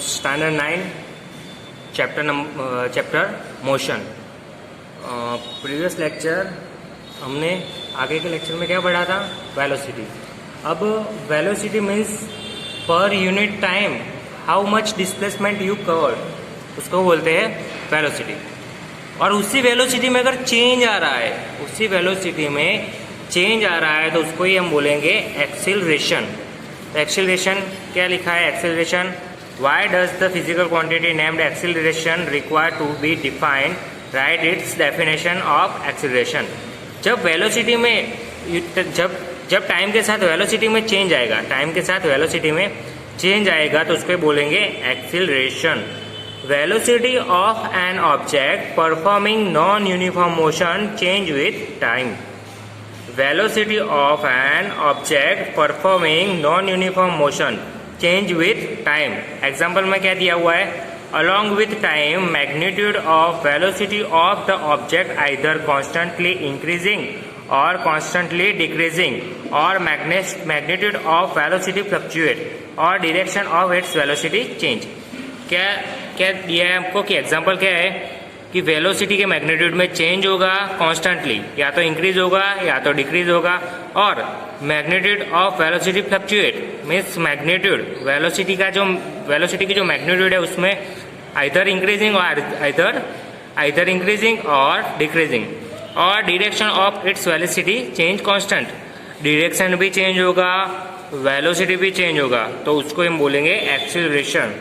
Standard 9 chapter motion. Previous lecture हमने आगे के लेक्चर में क्या पढ़ा था? वेलोसिटी। अब velocity means per unit time how much displacement you covered, उसको बोलते हैं वेलोसिटी। और उसी वेलोसिटी में अगर चेंज आ रहा है, उसी वेलोसिटी में चेंज आ रहा है तो उसको ही हम बोलेंगे एक्सीलरेशन। एक्सीलरेशन क्या लिखा है? Acceleration, why does the physical quantity named acceleration require to be defined, right its definition of acceleration. जब वेलोसिटी में जब टाइम के साथ वेलोसिटी में चेंज आएगा, टाइम के साथ वेलोसिटी में चेंज आएगा तो उसको बोलेंगे acceleration. Velocity of an object performing non uniform motion change with time. Velocity of an object performing non uniform motion change with time. Example में क्या दिया हुआ है? Along with time magnitude of velocity of the object either constantly increasing और constantly decreasing और magnitude of velocity fluctuate और direction of its velocity change. क्या क्या दिया है हमको कि एग्जाम्पल क्या है कि वेलोसिटी के मैग्नीट्यूड में चेंज होगा कॉन्स्टेंटली, या तो इंक्रीज होगा या तो डिक्रीज होगा, और magnitude of velocity fluctuate means magnitude velocity की जो मैग्नीट्यूड है उसमें आइदर इंक्रीजिंग और डिक्रीजिंग, और direction of its velocity change constant. Direction भी चेंज होगा, वेलोसिटी भी चेंज होगा, तो उसको हम बोलेंगे acceleration.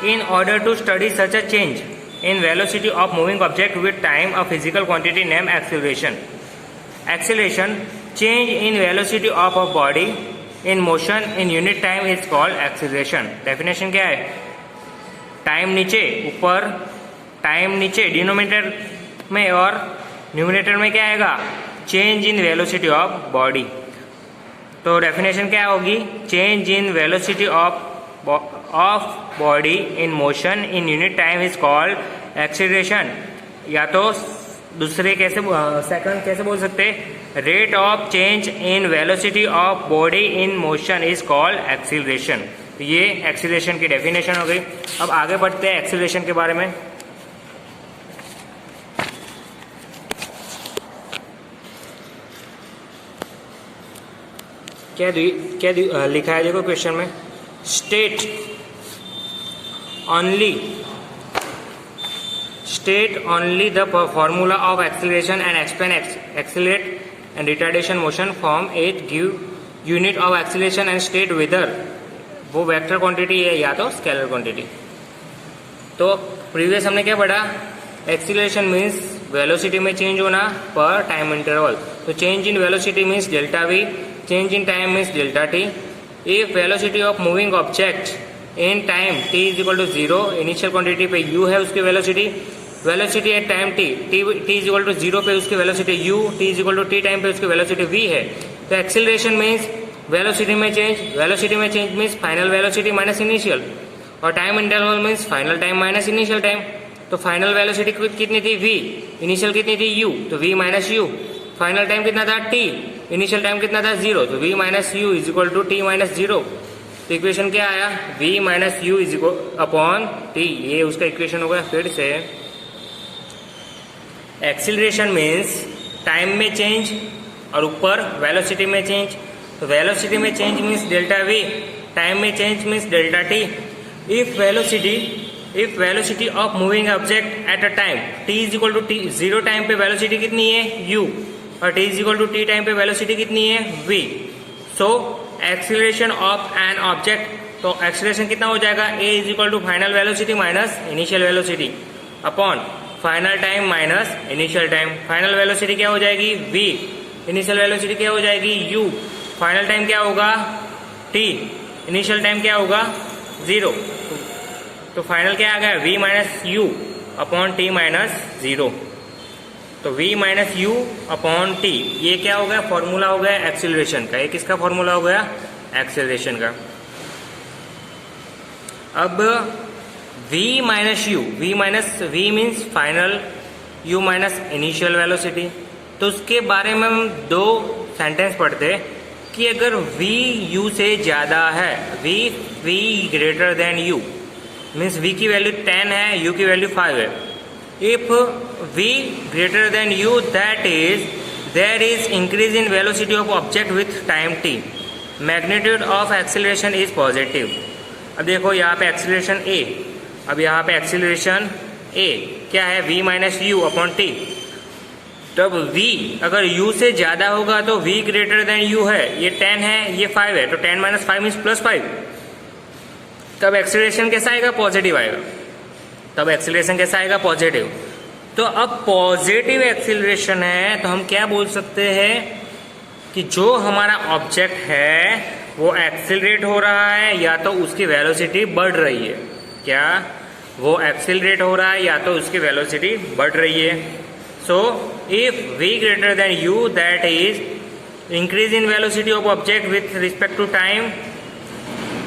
In order to study such a change in velocity of moving object with time, a physical quantity named acceleration. Acceleration, change in velocity of a body in motion in unit time is called acceleration. Definition क्या है? Time नीचे ऊपर, time नीचे denominator में, और numerator में क्या आएगा? Change in velocity of body. तो डेफिनेशन क्या होगी? Change in velocity of body in motion in unit time is called acceleration. या तो दूसरे सेकंड कैसे बोल सकते? Rate of change in velocity of body in motion is called acceleration. तो ये एक्सीलरेशन की डेफिनेशन हो गई। अब आगे बढ़ते हैं एक्सीलरेशन के बारे में। क्या लिखा है? देखो क्वेश्चन में, state only the formula of acceleration and explain accelerate and retardation motion from it, give unit of acceleration and state whether वो वेक्टर क्वांटिटी है या तो स्केलर क्वांटिटी। तो प्रीवियस हमने क्या पढ़ा? एक्सीलरेशन मीन्स वेलोसिटी में चेंज होना पर टाइम इंटरवल। तो change in velocity means delta V, change in time means delta T. If velocity of moving object in time t is equal to 0, initial quantity पे u है उसकी velocity at time t is equal to 0 पे उसकी velocity u, t is equal to t time पे उसकी velocity v है। तो acceleration means velocity में change means final velocity minus initial, और time interval means final time minus initial time. तो final velocity कितनी थी? v, इनिशियल कितनी थी? u, तो v minus u। Final time कितना था? t, इनिशियल टाइम कितना था? 0, तो v minus u is equal to t minus 0। तो इक्वेशन क्या आया? v minus U is equal upon T, ये उसका इक्वेशन होगा। फिर से एक्सीलरेशन मीन्स टाइम में चेंज और ऊपर वेलोसिटी में चेंज। तो वेलोसिटी में change means delta v, time में change means delta t। If velocity of moving object at a time t is equal to t, 0 time पे वेलोसिटी कितनी है? u, और t is equal to t time पे velocity कितनी है? v। So acceleration of an object, तो acceleration कितना हो जाएगा? a is equal to final velocity minus initial velocity upon final time minus initial time. Final velocity क्या हो जाएगी? v, इनिशियल वेलोसिटी क्या हो जाएगी? u, फाइनल टाइम क्या होगा? t, इनिशियल टाइम क्या होगा? 0। तो फाइनल क्या आ गया? v minus you upon t minus 0। तो v minus you upon T, ये क्या हो गया? फॉर्मूला हो गया एक्सीलरेशन का। ये किसका फॉर्मूला हो गया? एक्सीलरेशन का। अब v minus you, v means final, u minus initial velocity. तो उसके बारे में हम 2 सेंटेंस पढ़ते। कि अगर v u से ज़्यादा है, v greater than u means v की वैल्यू 10 है, u की वैल्यू 5 है. If v greater than u, that is there is increase in velocity of object with time t. Magnitude of acceleration is positive. अब देखो यहाँ पे acceleration a, अब यहाँ पे एक्सीलरेशन a क्या है, v minus you upon T. तब v अगर u से ज़्यादा होगा तो v ग्रेटर देन u है, ये 10 है, ये 5 है, तो 10 माइनस 5 मीन्स प्लस 5. तब एक्सीलरेशन कैसा आएगा, पॉजिटिव आएगा. तब एक्सीलरेशन कैसा आएगा, पॉजिटिव. तो अब पॉजिटिव एक्सीलरेशन है तो हम क्या बोल सकते हैं कि जो हमारा ऑब्जेक्ट है वो एक्सीलरेट हो रहा है या तो उसकी वेलोसिटी बढ़ रही है. क्या वो एक्सीलरेट हो रहा है या तो उसकी वेलोसिटी बढ़ रही है. So if v greater than u, that is increase in velocity of object with respect to time,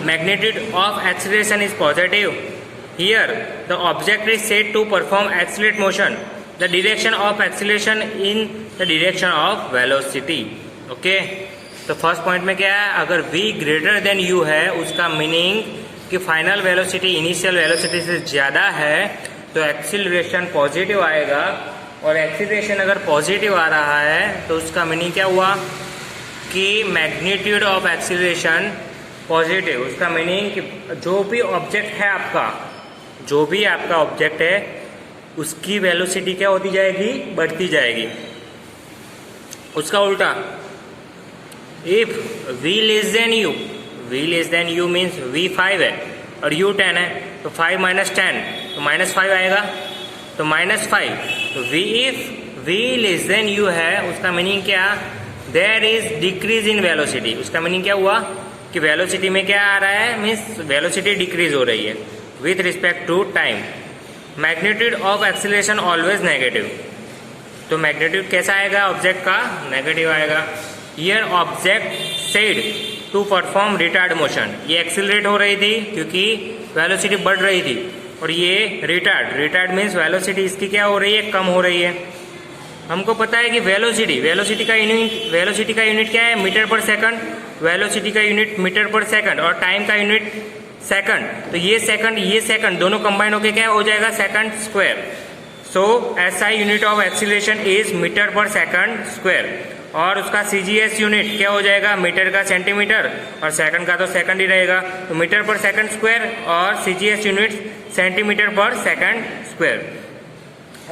magnitude of acceleration is positive. Here the object is said to perform accelerate motion. The direction of acceleration in the direction of velocity. Okay, तो first point में क्या है, अगर v greater than u है उसका meaning कि final velocity initial velocity से ज़्यादा है तो एक्सीलरेशन पॉजिटिव आएगा. और एक्सीलरेशन अगर पॉजिटिव आ रहा है तो उसका मीनिंग क्या हुआ कि मैग्नीट्यूड ऑफ एक्सीलरेशन पॉजिटिव. उसका मीनिंग कि जो भी ऑब्जेक्ट है आपका, जो भी आपका ऑब्जेक्ट है उसकी वेलोसिटी क्या होती जाएगी, बढ़ती जाएगी. उसका उल्टा, if v less than u, v less than u means v 5 है और u 10 है, तो 5 माइनस 10 तो माइनस 5 आएगा. तो माइनस 5, तो v if v less than u है उसका मीनिंग क्या, there is decrease in velocity. उसका मीनिंग क्या हुआ कि वेलोसिटी में क्या आ रहा है, मीन्स वेलोसिटी डिक्रीज हो रही है with respect to time. Magnitude of acceleration always negative. तो मैग्नीट्यूड कैसा आएगा ऑब्जेक्ट का, नेगेटिव आएगा. Here object said to perform retard motion. ये एक्सीलरेट हो रही थी क्योंकि वेलोसिटी बढ़ रही थी, और ये रिटार्ड मीन्स वेलोसिटी इसकी क्या हो रही है, कम हो रही है. हमको पता है कि वेलोसिटी का यूनिट क्या है, मीटर पर सेकंड. वेलोसिटी का यूनिट मीटर पर सेकंड और टाइम का यूनिट सेकंड. तो ये सेकंड दोनों कंबाइन होके क्या हो जाएगा, second square. So SI unit of acceleration is meter per second square. और उसका CGS यूनिट क्या हो जाएगा, मीटर का सेंटीमीटर और सेकंड का तो सेकंड ही रहेगा. तो मीटर पर सेकंड स्क्वायर और CGS यूनिट सेंटीमीटर पर second square.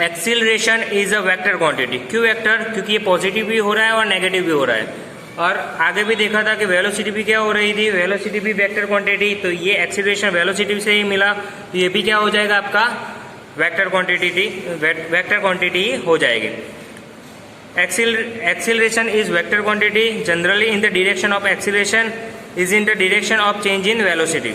Acceleration is a vector quantity. क्यों वेक्टर, क्योंकि ये पॉजिटिव भी हो रहा है और नेगेटिव भी हो रहा है. और आगे भी देखा था कि वेलोसिटी भी क्या हो रही थी, वेलोसिटी भी वेक्टर क्वांटिटी. तो ये एक्सीलरेशन वेलोसिटी से ही मिला, तो ये भी क्या हो जाएगा आपका वेक्टर क्वांटिटी हो जाएगी. Acceleration is vector quantity. Generally in the direction of acceleration is in the direction of change in velocity.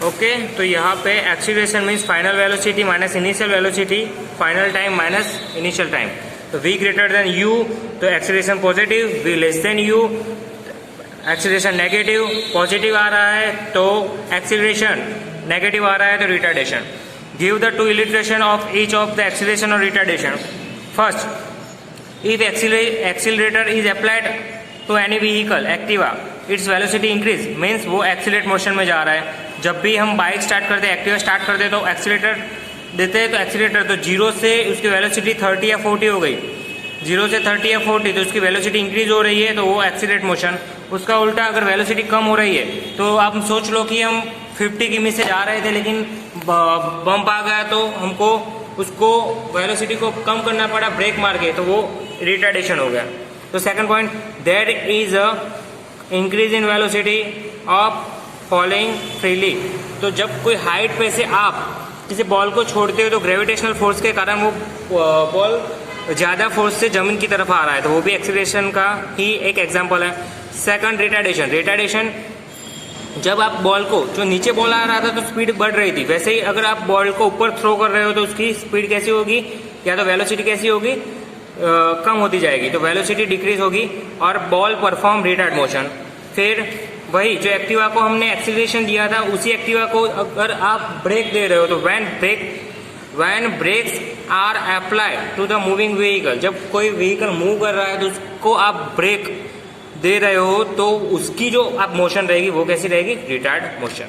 Okay, तो यहाँ पे acceleration means final velocity minus initial velocity, final time minus initial time. तो v greater than u तो acceleration positive, v less than u acceleration negative. Positive आ रहा है तो acceleration, negative आ रहा है तो retardation. Give the two illustration of each of the acceleration और retardation. First, if accelerator is applied to any vehicle Activa, its velocity increase means वो एक्सीलरेट मोशन में जा रहा है. जब भी हम बाइक स्टार्ट करते हैं, एक्टिवा स्टार्ट करते हैं तो एक्सीलरेटर देते हैं, तो एक्सीलरेटर तो 0 से उसकी वेलोसिटी 30 या 40 हो गई, 0 से 30 या 40 तो उसकी वेलोसिटी इंक्रीज हो रही है, तो वो एक्सीलरेट मोशन. उसका उल्टा, अगर वेलोसिटी कम हो रही है तो आप सोच लो कि हम 50 किमी से जा रहे थे लेकिन बम्प आ गया तो हमको उसको वेलोसिटी को कम करना पड़ा ब्रेक मार के, तो वो रिटार्डेशन हो गया. तो second point, there is a increase in velocity of falling freely. तो जब कोई हाइट पे से आप किसी बॉल को छोड़ते हो तो ग्रेविटेशनल फोर्स के कारण वो बॉल ज़्यादा फोर्स से जमीन की तरफ आ रहा है, तो वो भी एक्सीलरेशन का ही एक एग्जाम्पल है. Second, retardation. जब आप बॉल को, जो नीचे बॉल आ रहा था तो स्पीड बढ़ रही थी, वैसे ही अगर आप बॉल को ऊपर थ्रो कर रहे हो तो उसकी स्पीड कैसी होगी, या तो वेलोसिटी कैसी होगी, कम होती जाएगी, तो वेलोसिटी डिक्रीज होगी और बॉल परफॉर्म रिटार्ड मोशन. फिर वही जो एक्टिवा को हमने एक्सीलरेशन दिया था, उसी एक्टिवा को अगर आप ब्रेक दे रहे हो तो when brakes are apply to the moving vehicle, जब कोई व्हीकल मूव कर रहा है तो उसको आप ब्रेक दे रहे हो तो उसकी जो आप मोशन रहेगी वो कैसी रहेगी, रिटार्ड मोशन।